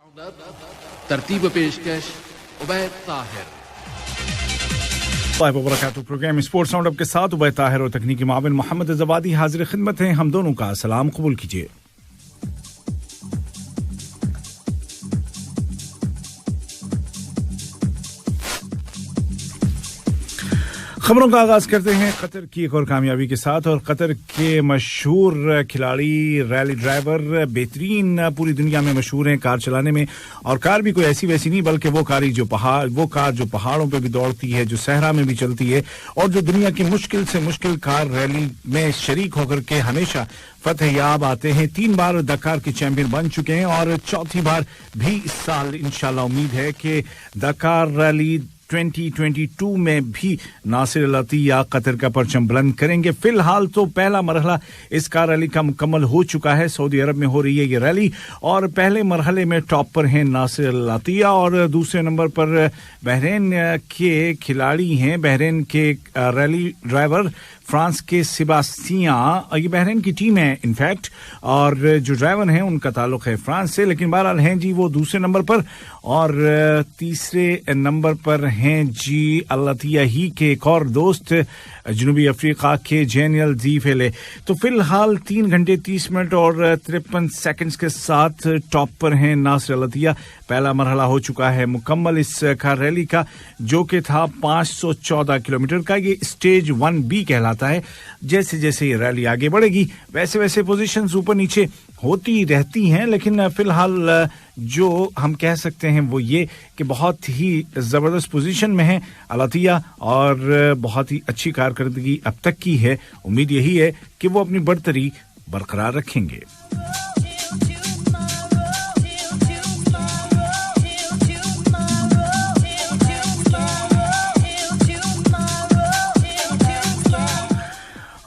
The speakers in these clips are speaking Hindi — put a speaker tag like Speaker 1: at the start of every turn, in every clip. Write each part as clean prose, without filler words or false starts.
Speaker 1: तरतीब पेशकश Ubaid Tahir.
Speaker 2: Programme sports round up के साथ उबैद ताहिर और तकनीकी माविन मोहम्मद जवादी हाजिर खिदमत हैं। हम दोनों का सलाम कबूल कीजिए। खबरों का आगाज करते हैं कतर की एक और कामयाबी के साथ। और कतर के मशहूर खिलाड़ी, रैली ड्राइवर, बेहतरीन, पूरी दुनिया में मशहूर हैं कार चलाने में। और कार भी कोई ऐसी वैसी नहीं, बल्कि वो कार जो पहाड़ों पे भी दौड़ती है, जो सहरा में भी चलती है, और जो दुनिया की मुश्किल से मुश्किल कार रैली में शरीक होकर के हमेशा फतेहयाब आते हैं। 3 बार दकार के चैंपियन बन चुके हैं और चौथी बार भी इस साल इंशाल्लाह उम्मीद है कि दकार रैली 2022 में भी नासिर अल अतिया कतर का परचम बुलंद करेंगे। फिलहाल तो पहला मरहला इस कार रैली का मुकम्मल हो चुका है। सऊदी अरब में हो रही है ये रैली और पहले मरहले में टॉप पर हैं नासिर अल अतिया और दूसरे नंबर पर बहरीन के खिलाड़ी हैं, बहरीन के रैली ड्राइवर फ्रांस के सेबास्टियान। ये बहरीन की टीम है इनफैक्ट, और जो ड्राइवर हैं उनका ताल्लुक है फ्रांस से, लेकिन बहरहाल हैं जी वो दूसरे नंबर पर। और तीसरे नंबर पर हैं जी अल अतिया ही के एक और दोस्त जनूबी अफ्रीका के जेनियल ज़ीफेले। तो फिलहाल 3 घंटे 30 मिनट और 53 सेकंड्स के साथ टॉप पर हैं नासिर अल अतिया। पहला मरहला हो चुका है मुकम्मल इस कार रैली का, जो कि था 514 किलोमीटर का। ये स्टेज 1B कहलाता है। जैसे जैसे ये रैली आगे बढ़ेगी वैसे वैसे पोजीशंस ऊपर नीचे होती रहती हैं, लेकिन फिलहाल जो हम कह सकते हैं वो ये कि बहुत ही जबरदस्त पोजीशन में है अल अतिया और बहुत ही अच्छी कारकर्दगी अब तक की है। उम्मीद यही है कि वो अपनी बढ़तरी बरकरार रखेंगे।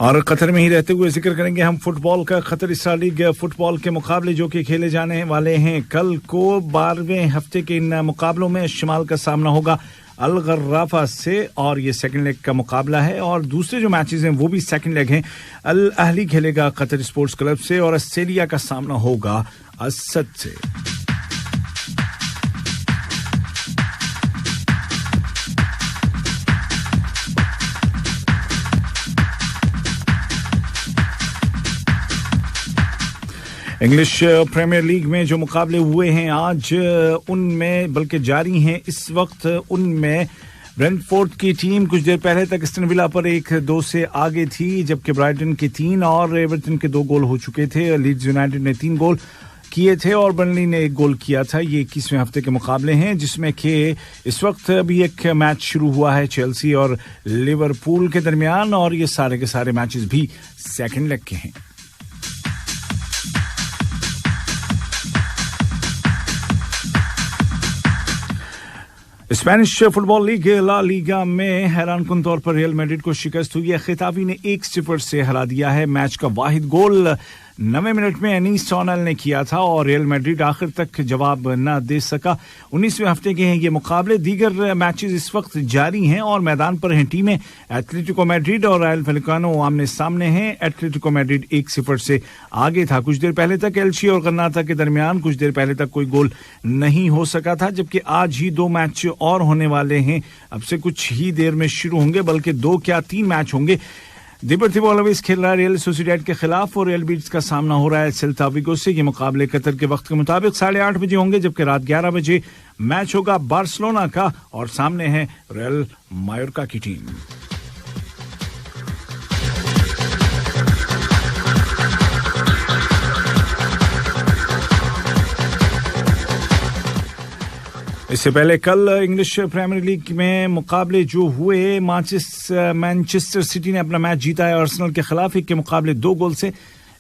Speaker 2: और कतर में ही रहते हुए जिक्र करेंगे हम फुटबॉल का। कतर इस्राइल लीग फुटबॉल के मुकाबले जो कि खेले जाने वाले हैं कल को 12वें हफ्ते के इन मुकाबलों में शिमाल का सामना होगा अल गर्राफा से और ये सेकंड लेग का मुकाबला है। और दूसरे जो मैचेस हैं वो भी सेकंड लेग हैं। अल अहली खेलेगा कतर स्पोर्ट्स क्लब से और ऑस्ट्रेलिया का सामना होगा असद से। इंग्लिश प्रीमियर लीग में जो मुकाबले हुए हैं आज, उनमें बल्कि जारी हैं इस वक्त, उनमें ब्रेंटफोर्ड की टीम कुछ देर पहले तक एस्टन विला पर 1-2 से आगे थी, जबकि ब्राइटन के 3 और एवर्टन के 2 गोल हो चुके थे। लीड्स यूनाइटेड ने 3 गोल किए थे और बर्नली ने 1 गोल किया था। ये 21वें हफ्ते के मुकाबले हैं, जिसमें कि इस वक्त अभी एक मैच शुरू हुआ है चेल्सी और लिवरपूल के दरमियान, और ये सारे के सारे मैचेस भी सेकंड लेग के हैं। Spanish football league La Liga में हैरानकुन तौर पर रियल मैड्रिड को शिकस्त हुई है। खिताबी ने 1-0 से हरा दिया है। मैच का वाहिद गोल 9वें मिनट में एनीस सोनल ने किया था और रियल मैड्रिड आखिर तक जवाब न दे सका। 19वें हफ्ते के हैं ये मुकाबले। दीगर मैचेस इस वक्त जारी हैं और मैदान पर हैं टीमें। एटलेटिको मैड्रिड और रायल वैलेकानो आमने सामने हैं। एटलेटिको मैड्रिड 1-0 से आगे था। कुछ देर पहले तक एल्ची और गरनाता के दरमियान कुछ देर पहले तक कोई गोल नहीं हो सका था, जबकि आज ही 2 मैच और होने वाले हैं। अब से कुछ ही देर में शुरू होंगे, बल्कि 2 क्या 3 मैच होंगे। दिपर्टिवो अलावेस खेल रहा है रियल सोसिएडाड के खिलाफ और रियल बीट्स का सामना हो रहा है सेल्ता विगो से। ये मुकाबले कतर के वक्त के मुताबिक 8:30 बजे होंगे, जबकि रात 11 बजे मैच होगा बार्सिलोना का और सामने है रियल मायोर्का की टीम। इससे पहले कल इंग्लिश प्रीमियर लीग में मुकाबले जो हुए, मैनचेस्टर सिटी ने अपना मैच जीता है आर्सेनल के खिलाफ 1 के मुकाबले 2 गोल से,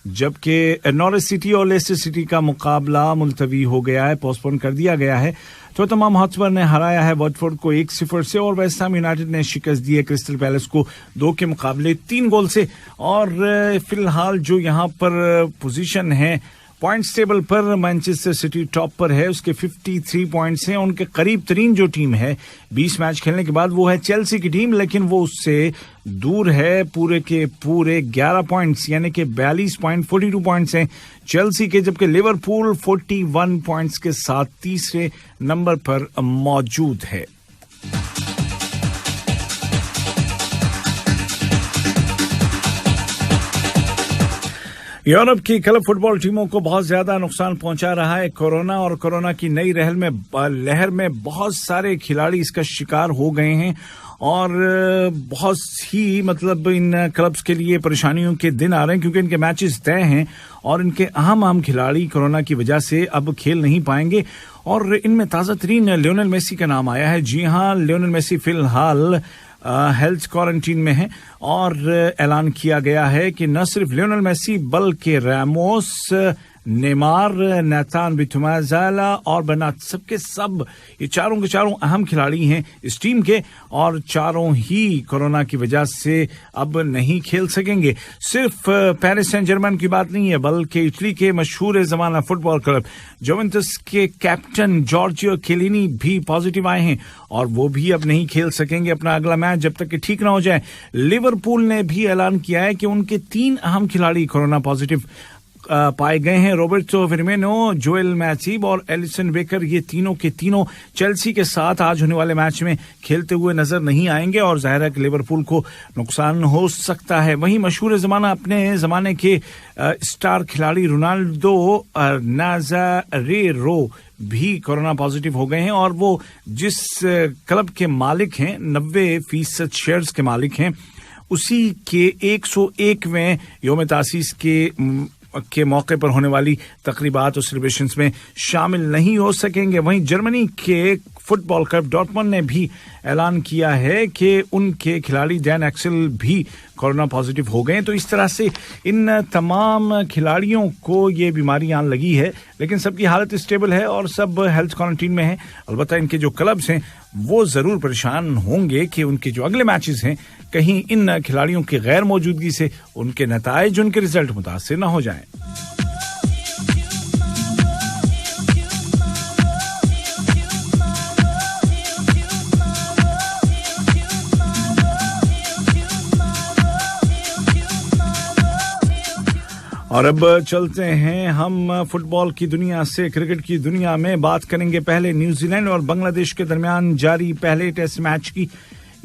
Speaker 2: जबकि नॉरिच सिटी और लेस्टर सिटी का मुकाबला मुलतवी हो गया है, पोस्टपोन कर दिया गया है। टॉटनहम हॉटस्पर ने हराया है वाटफोर्ड को 1-0 से और वेस्ट हैम यूनाइटेड ने शिकस्त दी है क्रिस्टल पैलेस को 2 के मुकाबले 3 गोल से। और फिलहाल जो यहाँ पर पोजीशन है पॉइंट्स टेबल पर मैनचेस्टर सिटी टॉप पर है, उसके 53 पॉइंट्स हैं। उनके करीब तरीन जो टीम है 20 मैच खेलने के बाद वो है चेल्सी की टीम, लेकिन वो उससे दूर है पूरे के पूरे 11 पॉइंट्स, यानी कि 42 पॉइंट 42 पॉइंट्स हैं चेल्सी के, जबकि लिवरपूल 41 पॉइंट्स के साथ तीसरे नंबर पर मौजूद है। यूरोप की क्लब फुटबॉल टीमों को बहुत ज्यादा नुकसान पहुंचा रहा है कोरोना, और कोरोना की नई लहर में बहुत सारे खिलाड़ी इसका शिकार हो गए हैं, और बहुत ही मतलब इन क्लब्स के लिए परेशानियों के दिन आ रहे हैं, क्योंकि इनके मैचेस तय हैं और इनके अहम खिलाड़ी कोरोना की वजह से अब खेल नहीं पाएंगे। और इनमें ताजा तरीन लियोनेल मेसी का नाम आया है। जी हां, लियोनेल मेसी फिलहाल हेल्थ क्वारंटीन में है, और ऐलान किया गया है कि न सिर्फ लियोनेल मेसी बल्कि रामोस, नेमार, नाथान बिथुमाज़ाला और बर्नार्ड सबके सब ये चारों के चारों अहम खिलाड़ी हैं इस टीम के, और चारों ही कोरोना की वजह से अब नहीं खेल सकेंगे। सिर्फ पेरिस सेंट जर्मन की बात नहीं है, बल्कि इटली के मशहूर ज़माना फुटबॉल क्लब जुवेंटस के कैप्टन जॉर्जियो चिएलिनी भी पॉजिटिव आए हैं, और वो भी अब नहीं खेल सकेंगे अपना अगला मैच जब तक कि ठीक ना हो जाए। लिवरपूल ने भी ऐलान किया है कि उनके 3 अहम खिलाड़ी कोरोना पॉजिटिव पाए गए हैं। रोबर्टो फिर्मिनो, जोएल मैटिब और एलिसन बेकर, ये तीनों के तीनों चेल्सी के साथ आज होने वाले मैच में खेलते हुए नजर नहीं आएंगे, और जाहिर है कि लिवरपूल को नुकसान हो सकता है। वहीं मशहूर ज़माना अपने ज़माने के स्टार खिलाड़ी रोनाल्डो नाज़ारेरो भी कोरोना पॉजिटिव हो गए हैं, और वो जिस क्लब के मालिक हैं 90% शेयर्स के मालिक हैं, उसी के 101वें यौम तासीस के मौके पर होने वाली तकरीबात और सेलिब्रेशंस में शामिल नहीं हो सकेंगे। वहीं जर्मनी के फुटबॉल क्लब डॉर्टमुंड ने भी ऐलान किया है कि उनके खिलाड़ी डैन एक्सेल भी कोरोना पॉजिटिव हो गए। तो इस तरह से इन तमाम खिलाड़ियों को ये बीमारी आने लगी है, लेकिन सबकी हालत स्टेबल है और सब हेल्थ क्वारंटीन में है। अलबत्ता इनके जो क्लब्स हैं वो जरूर परेशान होंगे कि उनके जो अगले मैचेस हैं कहीं इन खिलाड़ियों की गैर मौजूदगी से उनके नताइज, उनके रिजल्ट मुतासिर न हो जाएं। और अब चलते हैं हम फुटबॉल की दुनिया से क्रिकेट की दुनिया में। बात करेंगे पहले न्यूजीलैंड और बांग्लादेश के दरमियान जारी पहले टेस्ट मैच की।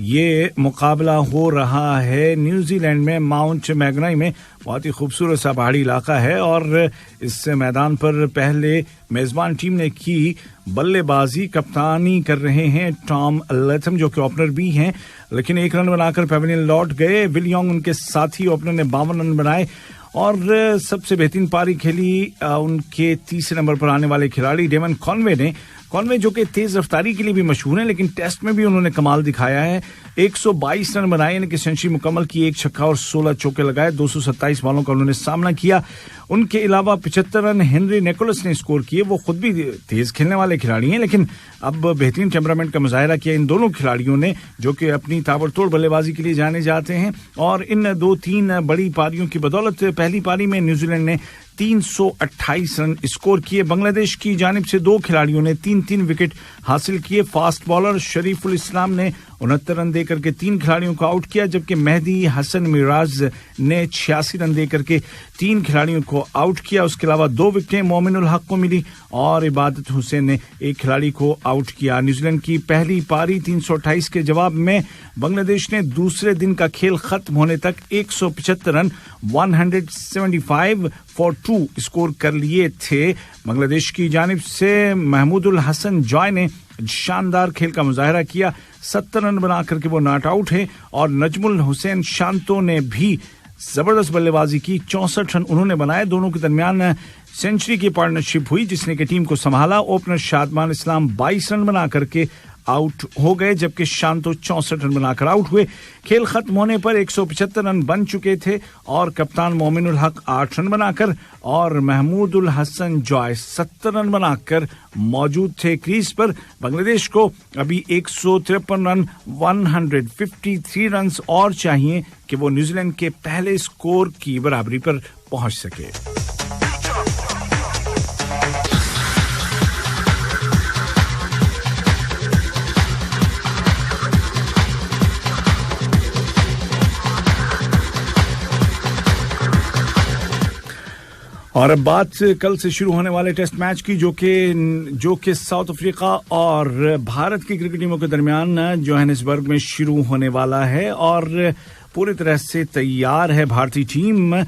Speaker 2: ये मुकाबला हो रहा है न्यूजीलैंड में माउंट मैगनाई में। बहुत ही खूबसूरत सा पहाड़ी इलाका है, और इस मैदान पर पहले मेजबान टीम ने की बल्लेबाजी, कप्तानी कर रहे हैं टॉम लैथम जो कि ओपनर भी हैं, लेकिन 1 रन बनाकर पेविलियन लौट गए। विल यॉन्ग उनके साथी ओपनर ने 52 रन बनाए, और सबसे बेहतरीन पारी खेली उनके तीसरे नंबर पर आने वाले खिलाड़ी डेवन कॉनवे ने। कॉनवे जो कि तेज रफ्तारी के लिए भी मशहूर है, लेकिन टेस्ट में भी उन्होंने कमाल दिखाया है। 122 रन बनाए, यानी कि सेंचुरी मुकम्मल की, 1 छक्का और 16 चौके लगाए। 227 बॉलों का उन्होंने सामना किया। उनके अलावा 75 रन हेनरी निकोलस ने स्कोर किए। वो खुद भी तेज खेलने वाले खिलाड़ी हैं, लेकिन अब बेहतरीन टेम्परामेंट का मुजाहिरा किया इन दोनों खिलाड़ियों ने, जो कि अपनी ताबड़तोड़ बल्लेबाजी के लिए जाने जाते हैं। और इन 2-3 बड़ी पारियों की बदौलत पहली पारी में न्यूजीलैंड ने 328 रन स्कोर किए। बांग्लादेश की जानिब से 2 खिलाड़ियों ने 3-3 विकेट हासिल किए। फास्ट बॉलर शरीफुल इस्लाम ने 69 रन देकर के 3 खिलाड़ियों को आउट किया, जबकि मेहदी हसन मिराज ने 86 रन देकर के 3 खिलाड़ियों को आउट किया। उसके अलावा 2 विकेटें मोमिनुल हक को मिली और इबादत हुसैन ने 1 खिलाड़ी को आउट किया। न्यूजीलैंड की पहली पारी 328 के जवाब में बांग्लादेश ने दूसरे दिन का खेल खत्म होने तक 175 रन 175 फॉर 2 स्कोर कर लिए थे। बांग्लादेश की जानिब से महमूदुल हसन जॉय ने शानदार खेल का मुजाहिरा किया। 70 रन बना करके वो नॉट आउट है, और नजमुल हुसैन शांतो ने भी जबरदस्त बल्लेबाजी की। 64 रन उन्होंने बनाए। दोनों के दरमियान सेंचुरी की पार्टनरशिप हुई, जिसने की टीम को संभाला। ओपनर शादमान इस्लाम 22 रन बना करके आउट हो गए, जबकि शांतो 64 रन बनाकर आउट हुए। खेल खत्म होने पर 175 रन बन चुके थे, और कप्तान मोमिनुल हक 8 रन बनाकर और महमूदुल हसन जॉय 70 रन बनाकर मौजूद थे क्रीज पर। बांग्लादेश को अभी 153 रन 153 रन और चाहिए कि वो न्यूजीलैंड के पहले स्कोर की बराबरी पर पहुंच सके। और अब बात कल से शुरू होने वाले टेस्ट मैच की जो कि साउथ अफ्रीका और भारत की क्रिकेट टीमों के दरमियान जोहानिसबर्ग में शुरू होने वाला है और पूरी तरह से तैयार है भारतीय टीम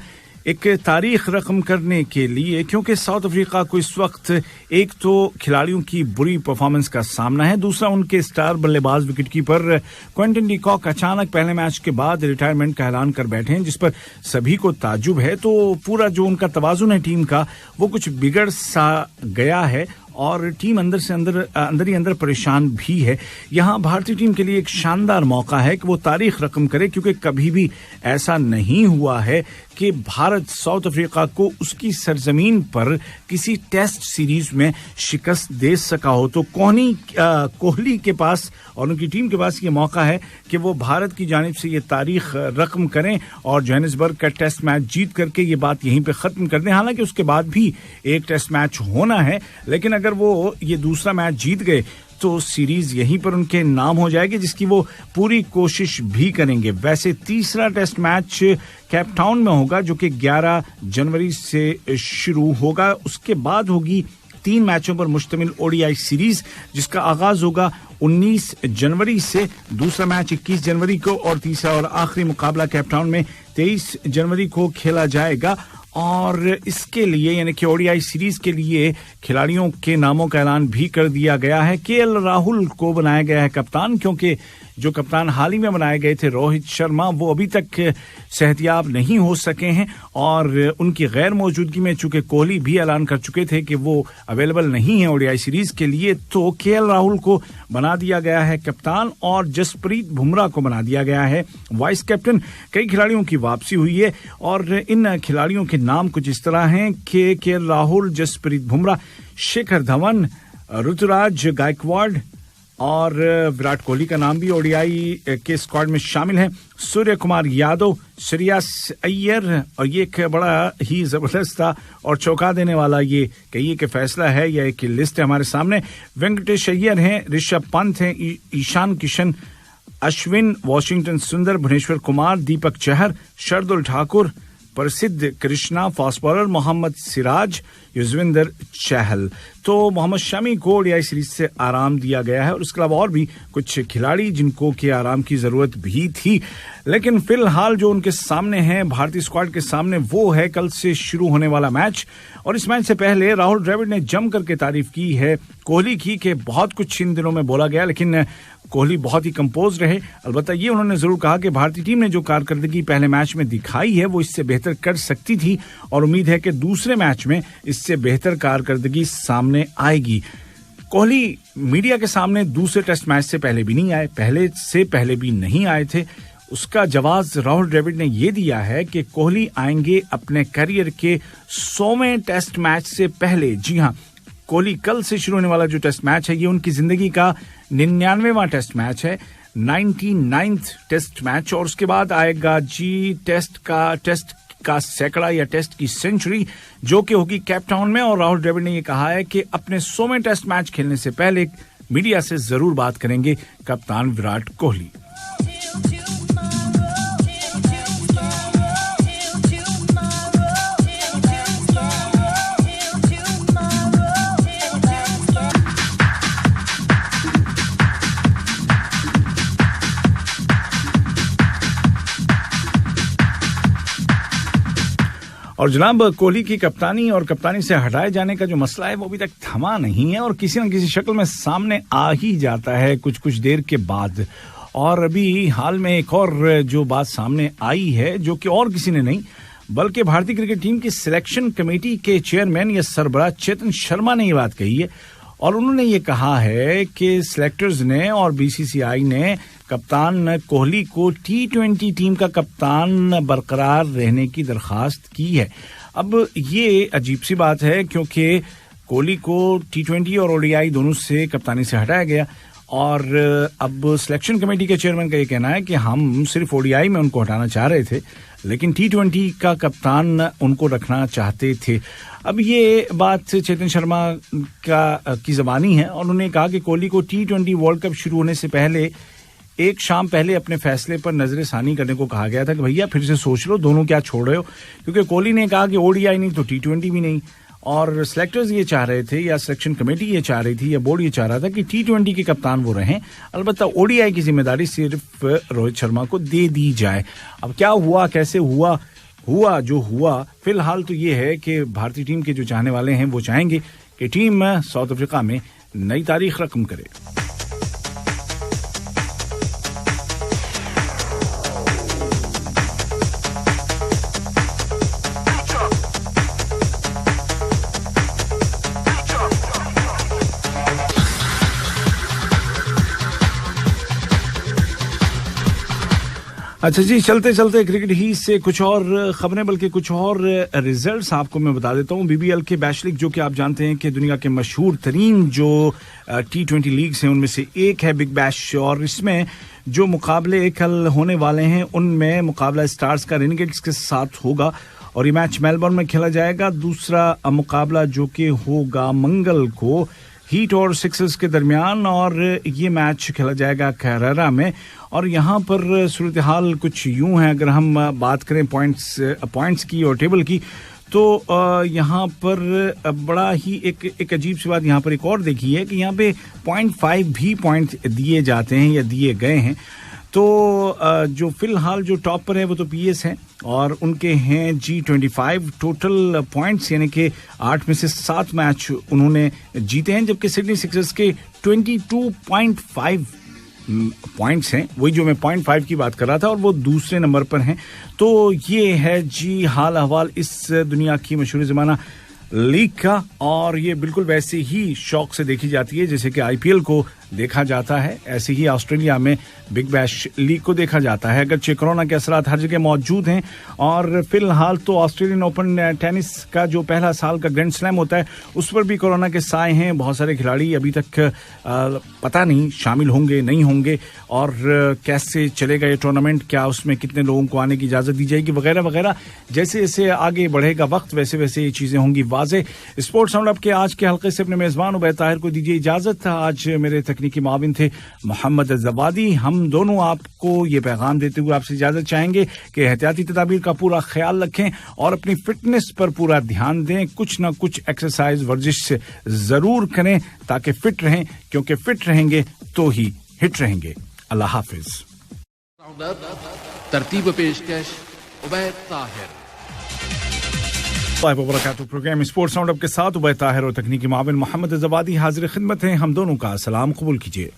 Speaker 2: एक तारीख रकम करने के लिए, क्योंकि साउथ अफ्रीका को इस वक्त एक तो खिलाड़ियों की बुरी परफॉर्मेंस का सामना है, दूसरा उनके स्टार बल्लेबाज विकेटकीपर क्विंटन डी कॉक अचानक पहले मैच के बाद रिटायरमेंट का ऐलान कर बैठे हैं, जिस पर सभी को ताज्जुब है। तो पूरा जो उनका तवाजुन है टीम का वो कुछ बिगड़ सा गया है और टीम अंदर ही अंदर परेशान भी है। यहां भारतीय टीम के लिए एक शानदार मौका है कि वो तारीख रकम करे, क्योंकि कभी भी ऐसा नहीं हुआ है कि भारत साउथ अफ्रीका को उसकी सरजमीन पर किसी टेस्ट सीरीज में शिकस्त दे सका हो। तो कोहली के पास और उनकी टीम के पास ये मौका है कि वो भारत की जानिब से ये तारीख रकम करें और जोहानिसबर्ग का टेस्ट मैच जीत करके ये बात यहीं पे खत्म कर दें। हालांकि उसके बाद भी एक टेस्ट मैच होना है, लेकिन अगर वो ये दूसरा मैच जीत गए तो सीरीज यहीं पर उनके नाम हो जाएगी, जिसकी वो पूरी कोशिश भी करेंगे। वैसे तीसरा टेस्ट मैच केप टाउन में होगा जो कि 11 जनवरी से शुरू होगा। उसके बाद होगी 3 मैचों पर मुश्तमिल ओडीआई सीरीज, जिसका आगाज होगा 19 जनवरी से, दूसरा मैच 21 जनवरी को और तीसरा और आखिरी मुकाबला केप टाउन में 23 जनवरी को खेला जाएगा। और इसके लिए यानी कि ओडीआई सीरीज के लिए खिलाड़ियों के नामों का ऐलान भी कर दिया गया है। केएल राहुल को बनाया गया है कप्तान, क्योंकि जो कप्तान हाल ही में बनाए गए थे रोहित शर्मा वो अभी तक सेहतियाब नहीं हो सके हैं और उनकी गैर मौजूदगी में चूंकि कोहली भी ऐलान कर चुके थे कि वो अवेलेबल नहीं है ओडीआई सीरीज के लिए, तो केएल राहुल को बना दिया गया है कप्तान और जसप्रीत बुमराह को बना दिया गया है वाइस कैप्टन। कई खिलाड़ियों की वापसी हुई है और इन खिलाड़ियों के नाम कुछ इस तरह हैं कि केएल राहुल, जसप्रीत बुमराह, शिखर धवन, ऋतुराज गायकवाड़ और विराट कोहली का नाम भी ओडीआई के स्क्वाड में शामिल है। सूर्य कुमार यादव, श्रेयस अय्यर, और ये एक बड़ा ही जबरदस्त था और चौंका देने वाला ये कहिए कि फैसला है या एक लिस्ट है हमारे सामने। वेंकटेश अय्यर हैं, ऋषभ पंत हैं, ईशान किशन, अश्विन, वॉशिंगटन सुंदर, भुवनेश्वर कुमार, दीपक चहर, शार्दुल ठाकुर, प्रसिद्ध कृष्णा, फास्ट बॉलर मोहम्मद सिराज, युजवेंद्र चहल। तो मोहम्मद शमी को ओडीआई सीरीज से आराम दिया गया है और उसके अलावा और भी कुछ खिलाड़ी जिनको के आराम की जरूरत भी थी, लेकिन फिलहाल जो उनके सामने है भारतीय स्क्वाड के सामने वो है कल से शुरू होने वाला मैच। और इस मैच से पहले राहुल द्रविड़ ने जम करके तारीफ की है कोहली की कि बहुत कुछ इन दिनों में बोला गया, लेकिन कोहली बहुत ही कंपोज रहे। अलबत्ता ये उन्होंने जरूर कहा कि भारतीय टीम ने जो कारकर्दगी पहले मैच में दिखाई है वो इससे बेहतर कर सकती थी और उम्मीद है कि दूसरे मैच में इससे बेहतर कारकर्दगी सामने आएगी। कोहली मीडिया के सामने दूसरे टेस्ट मैच से पहले भी नहीं आए, पहले भी नहीं आए थे। उसका जवाब राहुल द्रविड़ ने यह दिया है कि कोहली आएंगे अपने करियर के 100वें टेस्ट मैच से पहले। जी हां, कोहली कल से शुरू होने वाला जो टेस्ट मैच है ये उनकी जिंदगी का 99वां टेस्ट मैच है, 99th टेस्ट मैच, और उसके बाद आएगा जी टेस्ट का सैकड़ा या टेस्ट की सेंचुरी जो कि होगी केप टाउन में। और राहुल द्रविड़ ने यह कहा है कि अपने 100वें टेस्ट मैच खेलने से पहले मीडिया से जरूर बात करेंगे कप्तान विराट कोहली। और जनाब कोहली की कप्तानी और कप्तानी से हटाए जाने का जो मसला है वो अभी तक थमा नहीं है और किसी न किसी शक्ल में सामने आ ही जाता है कुछ देर के बाद। और अभी हाल में एक और जो बात सामने आई है जो कि और किसी ने नहीं बल्कि भारतीय क्रिकेट टीम की सिलेक्शन कमेटी के चेयरमैन या सरबराह चेतन शर्मा ने ये बात कही है और उन्होंने ये कहा है कि सिलेक्टर्स ने और बीसीसीआई ने कप्तान कोहली को T20 टीम का कप्तान बरकरार रहने की दरखास्त की है। अब ये अजीब सी बात है क्योंकि कोहली को T20 और ओडीआई दोनों से कप्तानी से हटाया गया और अब सिलेक्शन कमेटी के चेयरमैन का ये कहना है कि हम सिर्फ ओडीआई में उनको हटाना चाह रहे थे लेकिन T20 का कप्तान उनको रखना चाहते थे। अब ये बात चेतन शर्मा की ज़बानी है और उन्होंने कहा कि कोहली को T20 वर्ल्ड कप शुरू होने से पहले एक शाम पहले अपने फैसले पर नजरसानी करने को कहा गया था कि भैया फिर से सोच लो, दोनों क्या छोड़ रहे हो, क्योंकि कोहली ने कहा कि ओडीआई नहीं तो T20 भी नहीं, और सिलेक्टर्स ये चाह रहे थे या सिलेक्शन कमेटी ये चाह रही थी या बोर्ड ये चाह रहा था कि T20 के कप्तान वो रहें, अलबत्ता ओडीआई की जिम्मेदारी सिर्फ रोहित शर्मा को दे दी जाए। अब क्या हुआ, कैसे हुआ जो हुआ, फिलहाल तो ये है कि भारतीय टीम के जो चाहने वाले हैं वो चाहेंगे कि टीम साउथ अफ्रीका में नई तारीख रकम करे। अच्छा जी, चलते चलते क्रिकेट ही से कुछ और खबरें, बल्कि कुछ और रिजल्ट्स आपको मैं बता देता हूं। बीबीएल के बैश लीग, जो कि आप जानते हैं कि दुनिया के मशहूर तरीन जो T20 लीग्स हैं उनमें से एक है बिग बैश, और इसमें जो मुकाबले कल होने वाले हैं उनमें मुकाबला स्टार्स का रेनेगेड्स के साथ होगा और ये मैच मेलबर्न में खेला जाएगा। दूसरा मुकाबला जो कि होगा मंगल को हीट और सिक्सर्स के दरमियान, और ये मैच खेला जाएगा कैरारा में। और यहाँ पर सूरत हाल कुछ यूं है, अगर हम बात करें पॉइंट्स की और टेबल की, तो यहाँ पर बड़ा ही एक अजीब सी बात यहाँ पर एक और देखी है कि यहाँ पे 0.5 भी पॉइंट दिए जाते हैं या दिए गए हैं। तो जो फिलहाल जो टॉप पर है वो तो पीएस हैं और उनके हैं G25 टोटल पॉइंट्स, यानी कि 8 में से 7 मैच उन्होंने जीते हैं, जबकि सिडनी सिक्सर्स के 22.5 पॉइंट्स हैं, वही जो मैं 0.5 की बात कर रहा था, और वो दूसरे नंबर पर हैं। तो ये है जी हाल अहवाल इस दुनिया की मशहूर ज़माना लीग का, और ये बिल्कुल वैसे ही शौक से देखी जाती है जैसे कि आईपीएल को देखा जाता है, ऐसे ही ऑस्ट्रेलिया में बिग बैश लीग को देखा जाता है। अगरचे कोरोना के असरात हर जगह मौजूद हैं, और फिलहाल तो ऑस्ट्रेलियन ओपन टेनिस का जो पहला साल का ग्रैंड स्लैम होता है उस पर भी कोरोना के साए हैं। बहुत सारे खिलाड़ी अभी तक पता नहीं शामिल होंगे नहीं होंगे, और कैसे चलेगा ये टूर्नामेंट, क्या उसमें कितने लोगों को आने की इजाजत दी जाएगी वगैरह वगैरह। जैसे जैसे आगे बढ़ेगा वक्त वैसे वैसे ये चीजें होंगी वाज़ेह। स्पोर्ट्स राउंड अप के आज के हल्के से अपने मेजबान उबैद ताहिर को दीजिए इजाजत। आज मेरे तकनीकी माविन थे मोहम्मद जवादी। हम दोनों आपको ये पैगाम देते हुए आपसे इजाजत चाहेंगे कि एहतियाती तदाबीर का पूरा ख्याल रखें और अपनी फिटनेस पर पूरा ध्यान दें। कुछ ना कुछ एक्सरसाइज वर्जिश जरूर करें ताकि फिट रहें, क्योंकि फिट रहेंगे तो ही हिट रहेंगे। अल्लाह हाफिज।
Speaker 1: तरतीब पेशकश Ubaid Tahir.
Speaker 2: Programme sports round up के साथ उबैद ताहिर और तकनीकी माविन मोहम्मद जवादी हाजिर खिदमत हैं। हम दोनों का सलाम कबूल कीजिए।